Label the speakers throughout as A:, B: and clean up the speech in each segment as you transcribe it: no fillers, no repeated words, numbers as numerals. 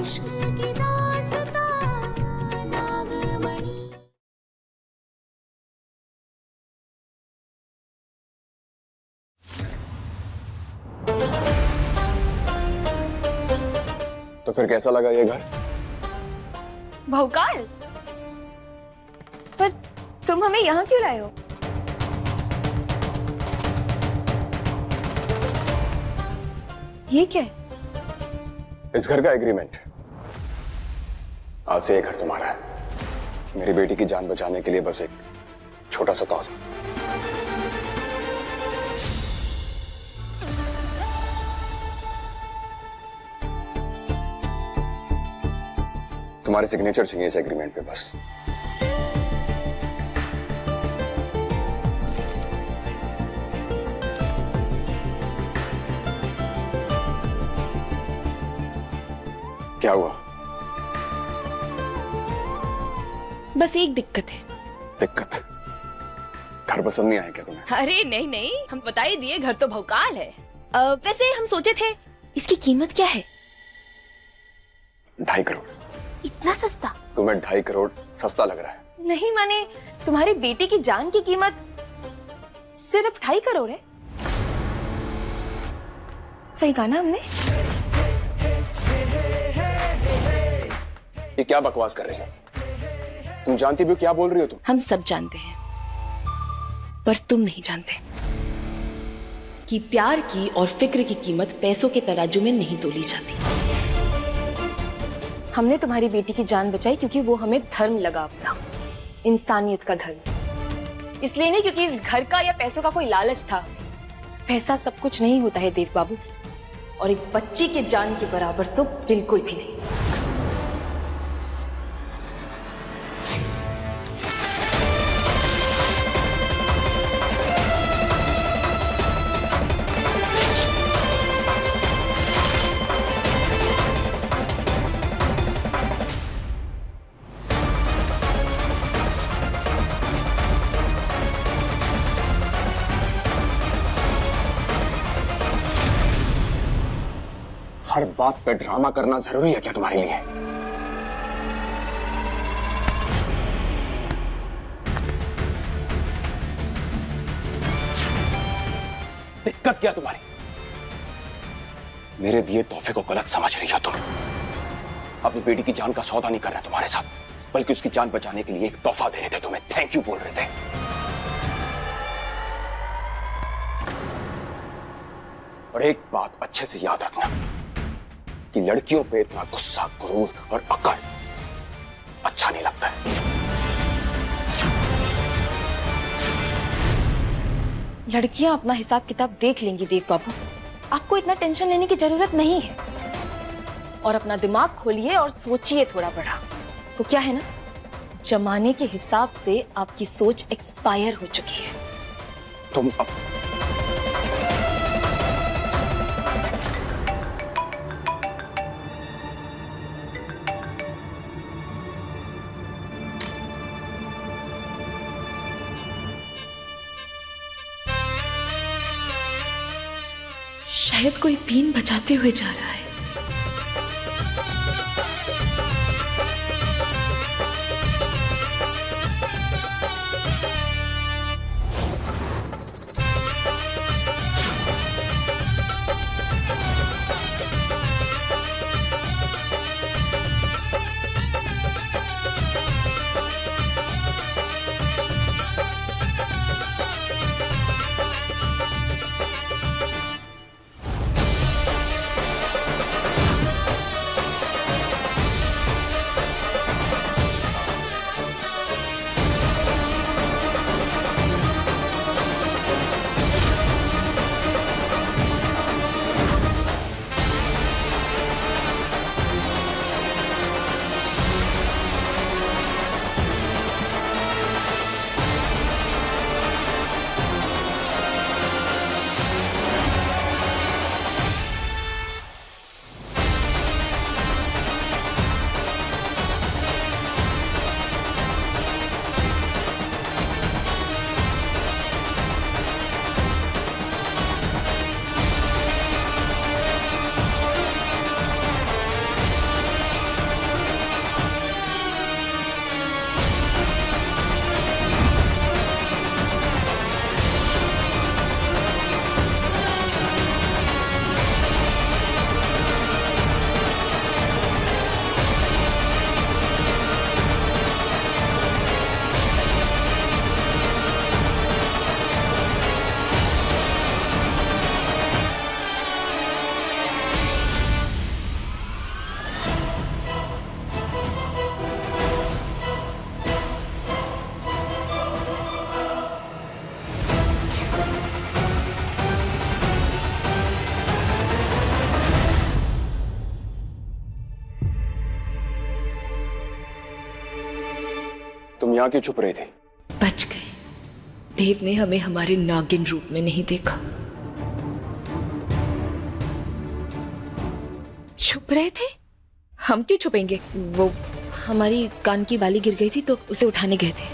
A: कृष्ण की दास्तां नागमणि।
B: तो फिर कैसा लगा ये घर?
C: भौकाल, पर तुम हमें यहाँ क्यों लाए हो? ये क्या है?
B: इस घर का एग्रीमेंट। आज से ये घर तुम्हारा है। मेरी बेटी की जान बचाने के लिए बस एक छोटा सा तोहफा। तुम्हारे सिग्नेचर चाहिए इस एग्रीमेंट पे बस। क्या हुआ?
C: बस एक दिक्कत है।
B: दिक्कत? घर पसंद नहीं आया क्या तुम्हें?
C: अरे नहीं नहीं, हम बता ही दिए, घर तो भौकाल है। वैसे हम सोचे थे इसकी कीमत क्या है?
B: 2.5 करोड़।
C: इतना सस्ता?
B: तुम्हें 2.5 करोड़ सस्ता लग रहा है?
C: नहीं माने, तुम्हारी बेटी की जान की कीमत सिर्फ 2.5 करोड़ है। सही कहा ना हमने?
B: ये क्या बकवास कर रही हो? तुम जानती भी हो क्या बोल रही हो तुम?
C: हम सब जानते हैं, पर तुम नहीं जानते कि प्यार की और फिक्र की कीमत पैसों के तराजू में नहीं तोली जाती। हमने तुम्हारी बेटी की जान बचाई क्योंकि वो हमें धर्म लगा अपना, इंसानियत का धर्म। इसलिए नहीं क्योंकि इस घर का या पैसों का कोई लालच था। पैसा सब कुछ नहीं होता है देव बाबू, और एक बच्ची के जान के बराबर तो बिल्कुल भी नहीं।
B: हर बात पे ड्रामा करना जरूरी है क्या तुम्हारे लिए? दिक्कत क्या तुम्हारी? मेरे दिए तोहफे को गलत समझ रही हो तुम। अपनी बेटी की जान का सौदा नहीं कर रहे तुम्हारे साथ, बल्कि उसकी जान बचाने के लिए एक तोहफा दे रहे थे तुम्हें, थैंक यू बोल रहे थे। और एक बात अच्छे से याद रखना कि लड़कियों पे इतना गुस्सा, क्रोध और अकड़ अच्छा नहीं लगता है।
C: लड़कियां अपना हिसाब किताब देख लेंगी देव बाबू, आपको इतना टेंशन लेने की जरूरत नहीं है। और अपना दिमाग खोलिए और सोचिए थोड़ा बड़ा। तो क्या है ना, जमाने के हिसाब से आपकी सोच एक्सपायर हो चुकी है।
B: तुम अब
C: शायद कोई बीन बजाते हुए जा रहा है।
B: तुम यहाँ क्यों छुप रही थी?
C: बच गए। देव ने हमें हमारे नागिन रूप में नहीं देखा। छुप रहे थे? हम क्यों छुपेंगे? वो हमारी कान की बाली गिर गई थी तो उसे उठाने गए थे।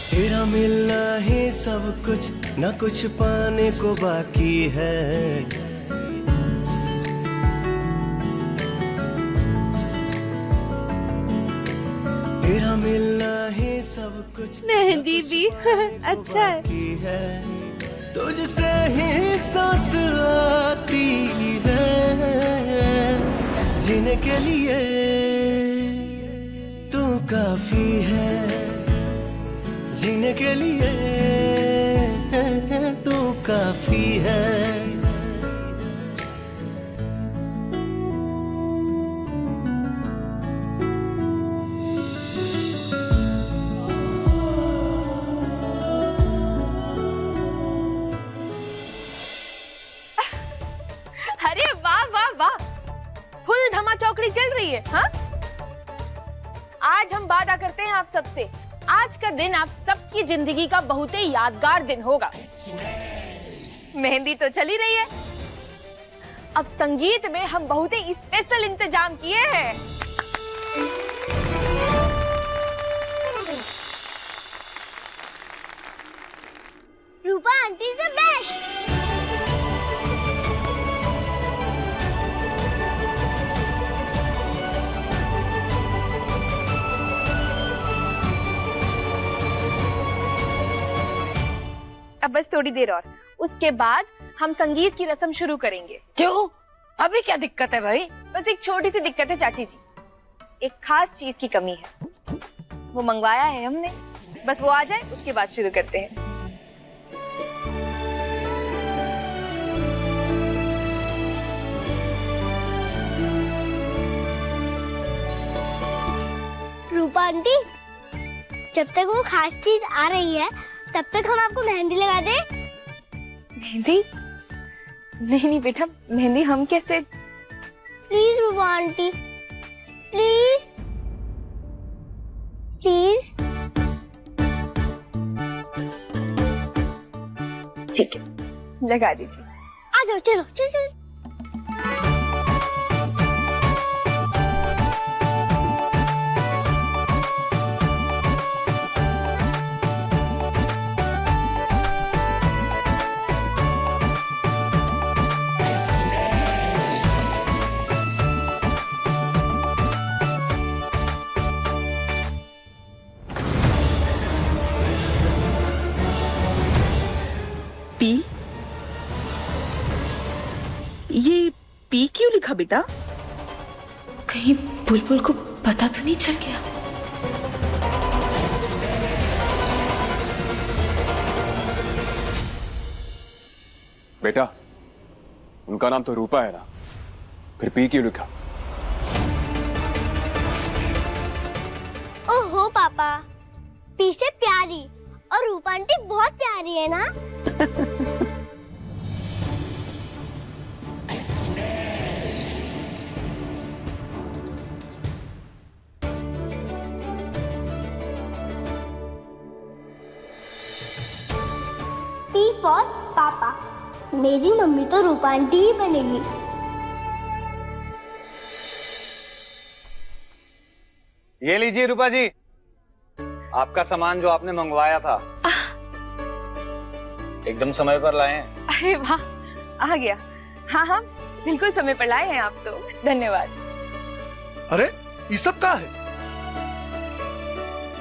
D: तेरा मिलना ही सब कुछ, न कुछ पाने को बाकी है। तेरा मिलना ही सब कुछ,
E: मेहंदी भी अच्छा है।
D: है तुझसे ही सांस आती है, जीने के लिए तू काफी है, जीने के लिए तू काफी है।
E: अरे वाह वाह वाह, फुल धमा चौकड़ी चल रही है। हाँ, आज हम वादा करते हैं आप सबसे, आज का दिन आप सबकी जिंदगी का बहुत ही यादगार दिन होगा। मेहंदी तो चली रही है, अब संगीत में हम बहुत ही स्पेशल इंतजाम किए हैं।
A: रूपा आंटी इज द बेस्ट।
E: अब बस थोड़ी देर और, उसके बाद हम संगीत की रस्म शुरू करेंगे।
F: क्यों? अभी क्या दिक्कत है भाई?
E: बस एक छोटी सी दिक्कत है चाची जी, एक खास चीज की कमी है, वो मंगवाया है हमने, बस वो आ जाए उसके बाद शुरू करते हैं।
A: रूपा आंटी, जब तक वो खास चीज आ रही है तब तक हम आपको मेहंदी लगा दे।
E: मेहंदी? नहीं नहीं बेटा, मेहंदी हम कैसे?
A: Please Rupa aunty, please please.
E: ठीक है, लगा दीजिए।
A: आ जाओ, चलो चलो चलो।
F: पी? ये पी क्यों लिखा बेटा?
C: कहीं बुलबुल को पता तो नहीं चल गया?
B: बेटा, उनका नाम तो रूपा है ना, फिर पी क्यों लिखा?
A: ओहो पापा, पी से प्यारी, और रूपा आंटी बहुत प्यारी है ना। पी फॉर पापा, मेरी मम्मी तो रूपा आंटी ही बनेगी।
G: ये लीजिए रूपा जी, आपका सामान जो आपने मंगवाया था, एकदम समय पर लाए हैं।
E: अरे वाह, आ गया। हाँ हाँ, बिल्कुल समय पर लाए हैं आप तो, धन्यवाद।
D: अरे ये सब क्या है?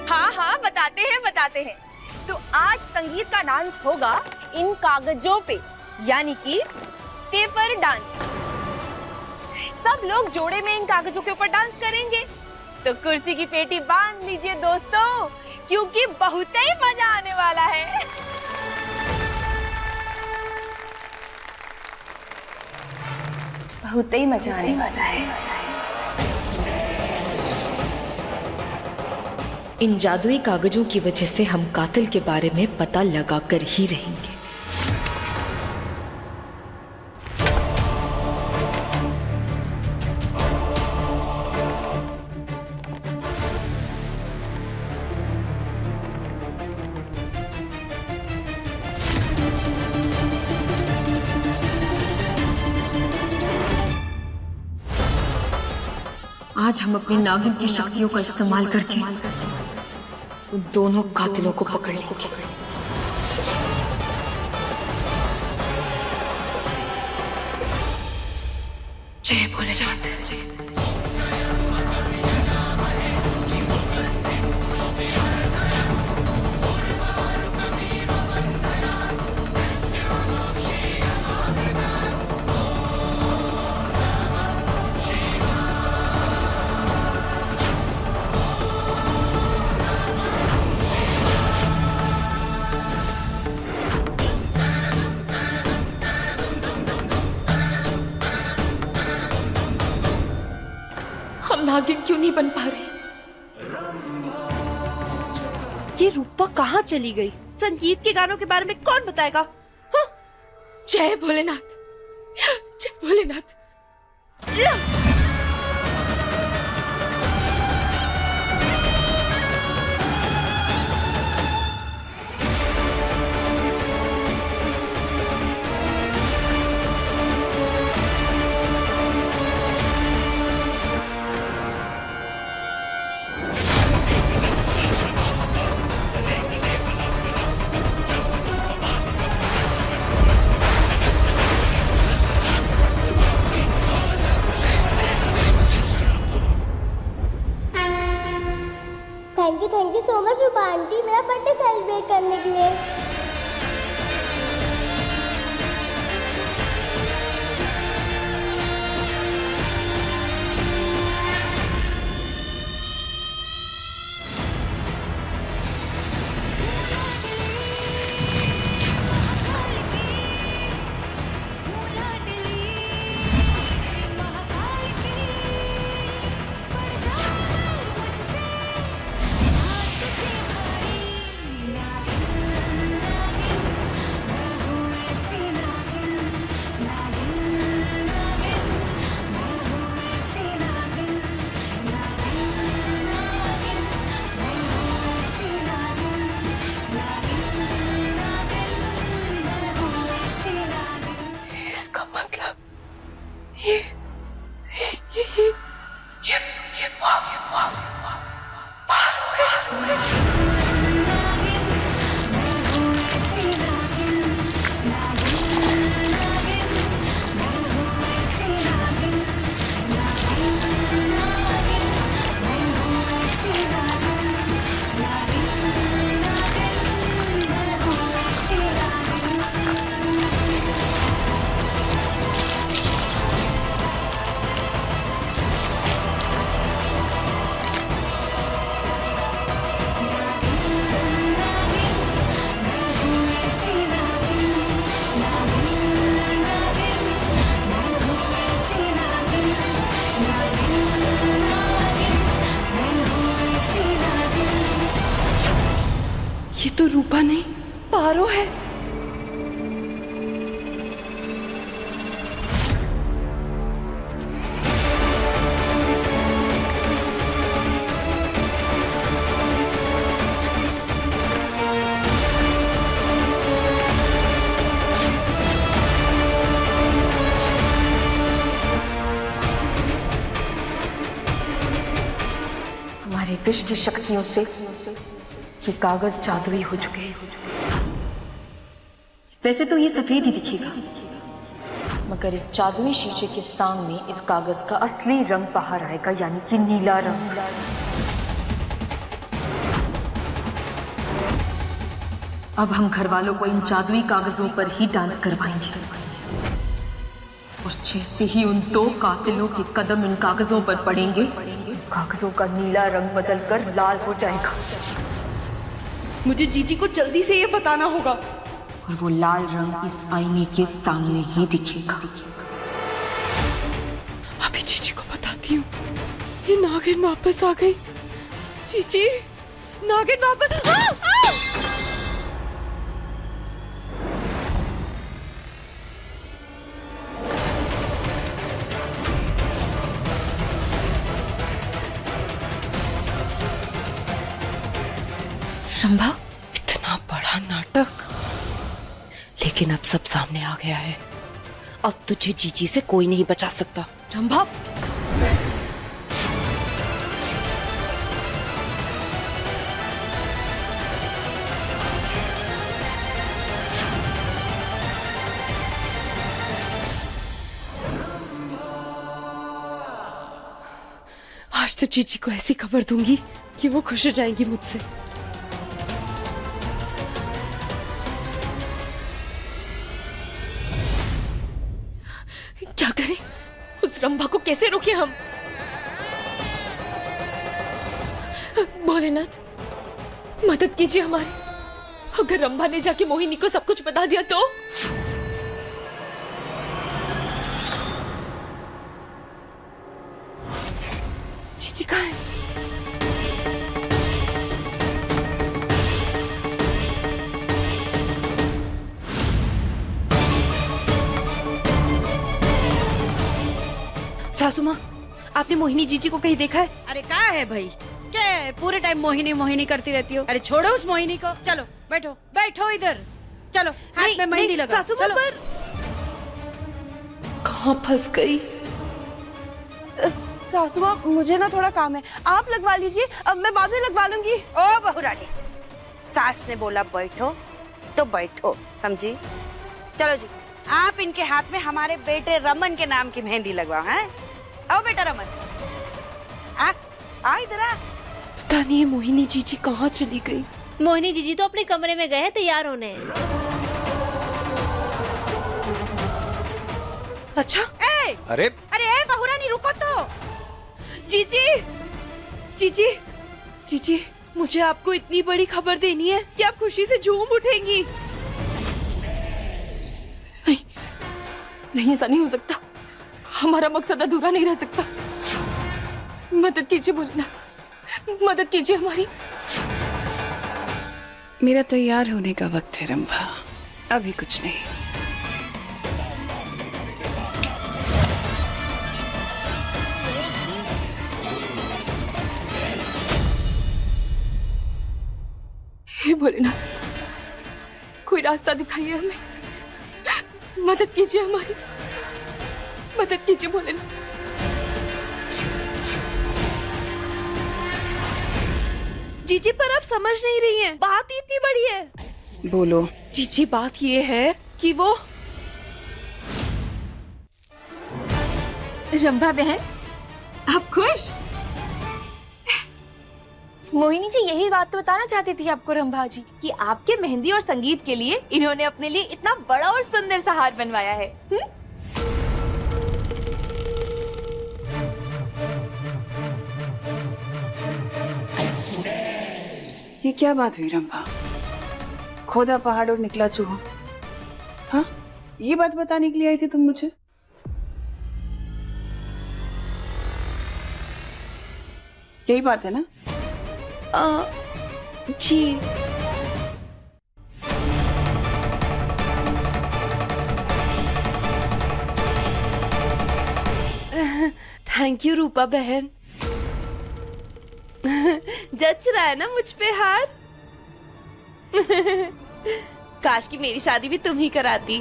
E: हाँ हाँ, बताते हैं। तो आज संगीत का डांस होगा इन कागजों पे, यानी कि पेपर डांस। सब लोग जोड़े में इन कागजों के ऊपर डांस करेंगे। तो कुर्सी की पेटी बांध लीजिए दोस्तों, क्योंकि बहुत ही मजा आने वाला है। बहुत ही मजा आने वाला है।
C: इन जादुई कागजों की वजह से हम कातिल के बारे में पता लगा कर ही रहेंगे। आज हम अपनी नागिन की शक्तियों का इस्तेमाल करके उन दोनों कातिलों को पकड़ लेंगे। जय भोलेनाथ। हम नागिन क्यों नहीं बन पा रहे?
E: ये रूपा कहाँ चली गई? संगीत के गानों के बारे में कौन बताएगा? हाँ?
C: जय भोलेनाथ, जय Bholenath.
A: Thank you so much Rupa aunty, मेरा बर्थडे सेलिब्रेट करने के लिए।
F: ये तो रूपा नहीं, पारो है।
C: हमारे विष की शक्तियों से ये कागज जादुई हो चुके हैं। वैसे तो ये सफेद ही दिखेगा, मगर इस जादुई शीशे के सामने इस कागज का असली रंग बाहर आएगा, यानी कि नीला रंग। अब हम घर वालों को इन जादुई कागजों पर ही डांस करवाएंगे, और जैसे ही उन दो कातिलों के कदम इन कागजों पर पड़ेंगे, कागजों का नीला रंग बदलकर लाल हो जाएगा।
F: मुझे जीजी को जल्दी से ये बताना होगा।
C: और वो लाल रंग इस आईने के सामने ही दिखेगा।
F: अभी जीजी को बताती हूँ। ये नागिन वापस आ गई। जीजी, नागिन वापस।
E: रंभा, इतना बड़ा नाटक, लेकिन अब सब सामने आ गया है। अब तुझे जीजी से कोई नहीं बचा सकता।
C: रंभा,
F: आज तो चीची को ऐसी खबर दूंगी कि वो खुश हो जाएंगी मुझसे।
C: क्या करें? उस रंभा को कैसे रोके हम? भोलेनाथ, मदद कीजिए हमारी। अगर रंभा ने जाके मोहिनी को सब कुछ बता दिया तो?
F: चीची कहाँ है? सासू माँ, आपने मोहिनी जीजी को कहीं देखा है?
H: अरे क्या है भाई, क्या है? पूरे टाइम मोहिनी मोहिनी करती रहती हो। अरे छोड़ो उस मोहिनी को, चलो बैठो बैठो इधर, चलो हाथ में मेहंदी लगाओ।
F: सासू माँ, पर कहाँ फंस गई? सासू माँ, मुझे ना थोड़ा काम है, आप लगवा लीजिए, अब मैं बाद में लगवा लूंगी।
H: ओ बहुरानी, सास ने बोला बैठो तो बैठो, समझी? चलो जी, आप इनके हाथ में हमारे बेटे रमन के नाम की मेहंदी लगवाओ। हैं? आओ बेटा रमन, आ इधर आ।
F: पता नहीं है मोहिनी जीजी कहाँ चली गई।
A: मोहिनी जीजी तो अपने कमरे में गए हैं तैयार होने।
F: अच्छा?
G: अरे
H: अरे बहुरानी रुको तो।
F: जीजी, जीजी, जीजी, मुझे आपको इतनी बड़ी खबर देनी है कि आप खुशी से झूम उठेंगी।
C: नहीं, नहीं, ऐसा नहीं हो सकता। हमारा मकसद अधूरा नहीं रह सकता। मदद कीजिए भोलेनाथ, मदद कीजिए हमारी।
F: मेरा तैयार होने का वक्त है रंभा, अभी कुछ नहीं।
C: हे भोलेनाथ, कोई रास्ता दिखाइए हमें, मदद कीजिए हमारी, मदद कीजिए भोलेनाथ।
F: जीजी, पर आप समझ नहीं रही हैं, बात ही इतनी बड़ी है। बोलो जीजी, बात ये है कि वो
C: रंभा बहन, आप खुश? मोहिनी जी यही बात तो बताना चाहती थी आपको रंभा जी, कि आपके मेहंदी और संगीत के लिए इन्होंने अपने लिए इतना बड़ा और सुंदर सा हार बनवाया है।
F: ये क्या बात हुई रंभा? खोदा पहाड़ और निकला चूहा। हाँ, ये बात बताने के लिए आई थी तुम मुझे? यही बात है ना? जी। थैंक यू रूपा बहन। जच रहा है ना मुझ पे हार? काश कि मेरी शादी भी तुम ही कराती।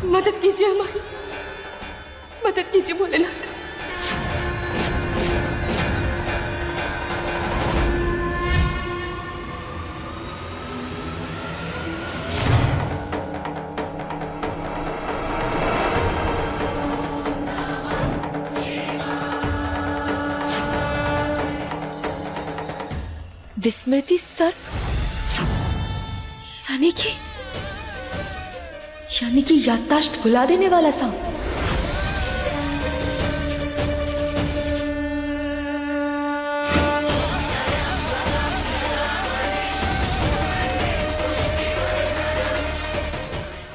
C: मदद कीजिए हमारी, मदद कीजिए भोलेनाथ। विस्मृति सर, यानी कि याददाश्त भुला देने वाला सांप।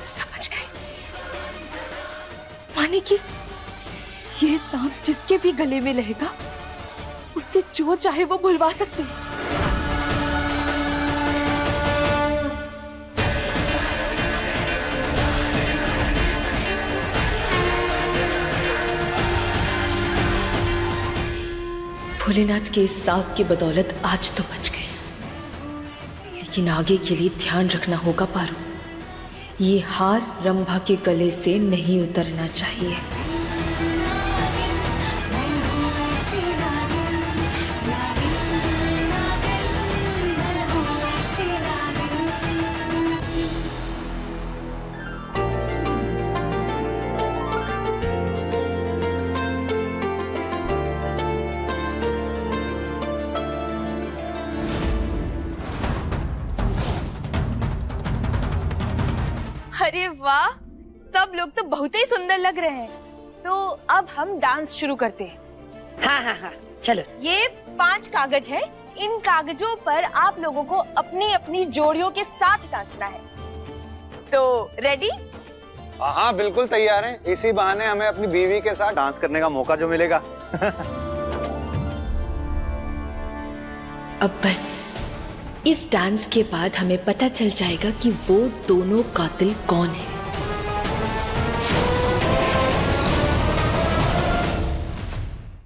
C: समझ गए, माने कि ये सांप जिसके भी गले में रहेगा उससे जो चाहे वो भुलवा सकते हैं। भोलेनाथ के इस सांप की बदौलत आज तो बच गए, लेकिन आगे के लिए ध्यान रखना होगा पारो, ये हार रंभा के गले से नहीं उतरना चाहिए।
E: अरे वाह, सब लोग तो बहुत ही सुंदर लग रहे हैं। तो अब हम डांस शुरू करते हैं।
H: हाँ हाँ हाँ, चलो।
E: ये 5 कागज है। इन कागजों पर आप लोगों को अपनी अपनी जोड़ियों के साथ नाचना है। तो रेडी?
G: हाँ बिल्कुल तैयार हैं। इसी बहाने हमें अपनी बीवी के साथ डांस करने का मौका जो मिलेगा।
I: अब बस इस डांस के बाद हमें पता चल जाएगा कि वो दोनों कातिल कौन है।